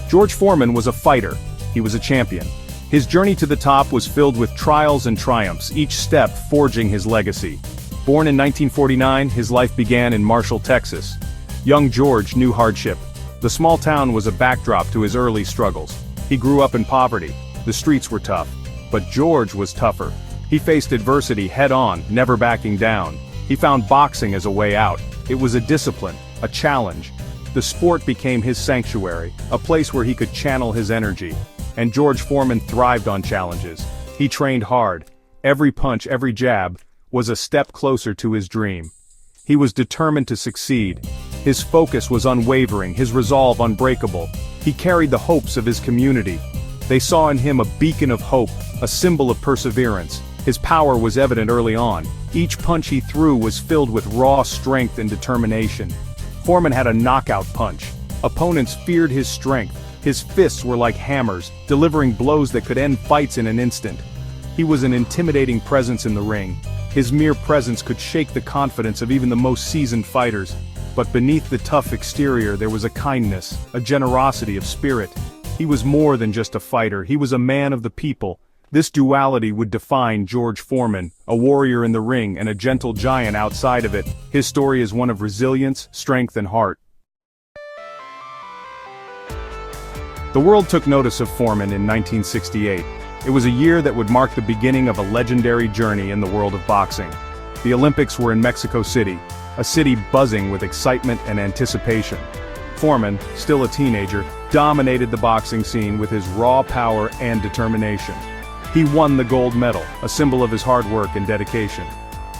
George Foreman was a fighter. He was a champion. His journey to the top was filled with trials and triumphs, each step forging his legacy. Born in 1949, his life began in Marshall, Texas. Young George knew hardship. The small town was a backdrop to his early struggles. He grew up in poverty. The streets were tough. But George was tougher. He faced adversity head-on, never backing down. He found boxing as a way out. It was a discipline, a challenge. The sport became his sanctuary, a place where he could channel his energy. And George Foreman thrived on challenges. He trained hard. Every punch, every jab, was a step closer to his dream. He was determined to succeed. His focus was unwavering, his resolve unbreakable. He carried the hopes of his community. They saw in him a beacon of hope, a symbol of perseverance. His power was evident early on. Each punch he threw was filled with raw strength and determination. Foreman had a knockout punch. Opponents feared his strength. His fists were like hammers, delivering blows that could end fights in an instant. He was an intimidating presence in the ring. His mere presence could shake the confidence of even the most seasoned fighters. But beneath the tough exterior there was a kindness, a generosity of spirit. He was more than just a fighter, he was a man of the people. This duality would define George Foreman, a warrior in the ring and a gentle giant outside of it. His story is one of resilience, strength and heart. The world took notice of Foreman in 1968. It was a year that would mark the beginning of a legendary journey in the world of boxing. The Olympics were in Mexico City, a city buzzing with excitement and anticipation. Foreman, still a teenager, dominated the boxing scene with his raw power and determination. He won the gold medal, a symbol of his hard work and dedication.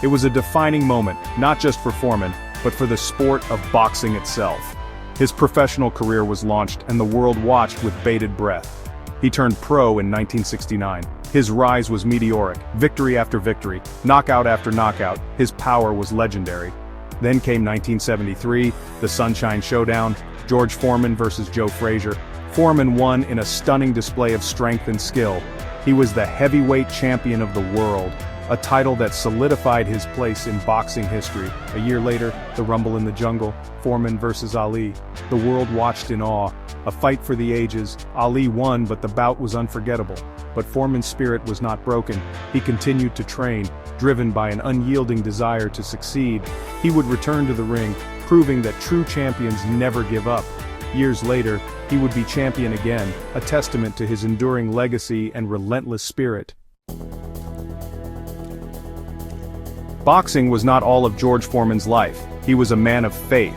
It was a defining moment, not just for Foreman, but for the sport of boxing itself. His professional career was launched and the world watched with bated breath. He turned pro in 1969. His rise was meteoric, victory after victory, knockout after knockout. His power was legendary. Then came 1973, the Sunshine Showdown, George Foreman versus Joe Frazier. Foreman won in a stunning display of strength and skill. He was the heavyweight champion of the world, a title that solidified his place in boxing history. A year later, the Rumble in the Jungle, Foreman versus Ali. The world watched in awe. A fight for the ages. Ali won, but the bout was unforgettable. But Foreman's spirit was not broken. He continued to train, driven by an unyielding desire to succeed. He would return to the ring, proving that true champions never give up. Years later, he would be champion again, a testament to his enduring legacy and relentless spirit. Boxing was not all of George Foreman's life. He was a man of faith.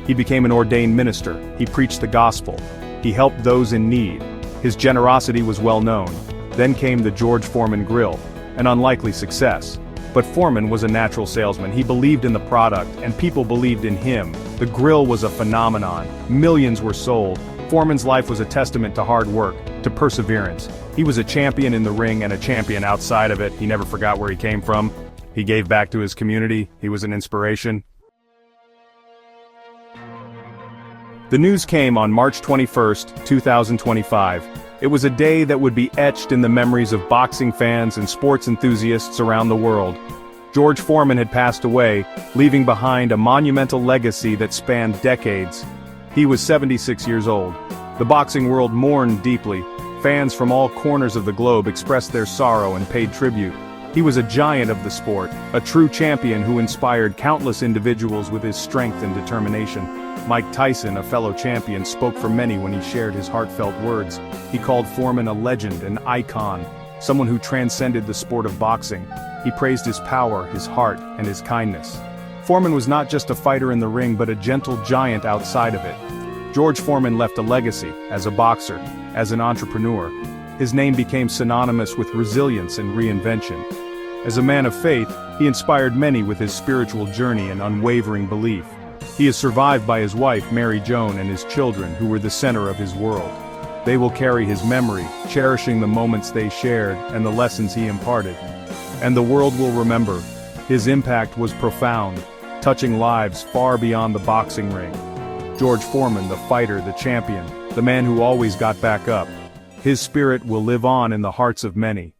He became an ordained minister. He preached the gospel. He helped those in need. His generosity was well known. Then came the George Foreman Grill, an unlikely success. But Foreman was a natural salesman. He believed in the product, and people believed in him. The grill was a phenomenon. Millions were sold. Foreman's life was a testament to hard work, to perseverance. He was a champion in the ring and a champion outside of it. He never forgot where he came from. He gave back to his community. He was an inspiration. The news came on March 21st, 2025. It was a day that would be etched in the memories of boxing fans and sports enthusiasts around the world. George Foreman had passed away, leaving behind a monumental legacy that spanned decades. He was 76 years old. The boxing world mourned deeply. Fans from all corners of the globe expressed their sorrow and paid tribute. He was a giant of the sport, a true champion who inspired countless individuals with his strength and determination. Mike Tyson, a fellow champion, spoke for many when he shared his heartfelt words. He called Foreman a legend, an icon, someone who transcended the sport of boxing. He praised his power, his heart, and his kindness. Foreman was not just a fighter in the ring but a gentle giant outside of it. George Foreman left a legacy, as a boxer, as an entrepreneur. His name became synonymous with resilience and reinvention. As a man of faith, he inspired many with his spiritual journey and unwavering belief. He is survived by his wife, Mary Joan, and his children, who were the center of his world. They will carry his memory, cherishing the moments they shared and the lessons he imparted. And the world will remember. His impact was profound, touching lives far beyond the boxing ring. George Foreman, the fighter, the champion, the man who always got back up. His spirit will live on in the hearts of many.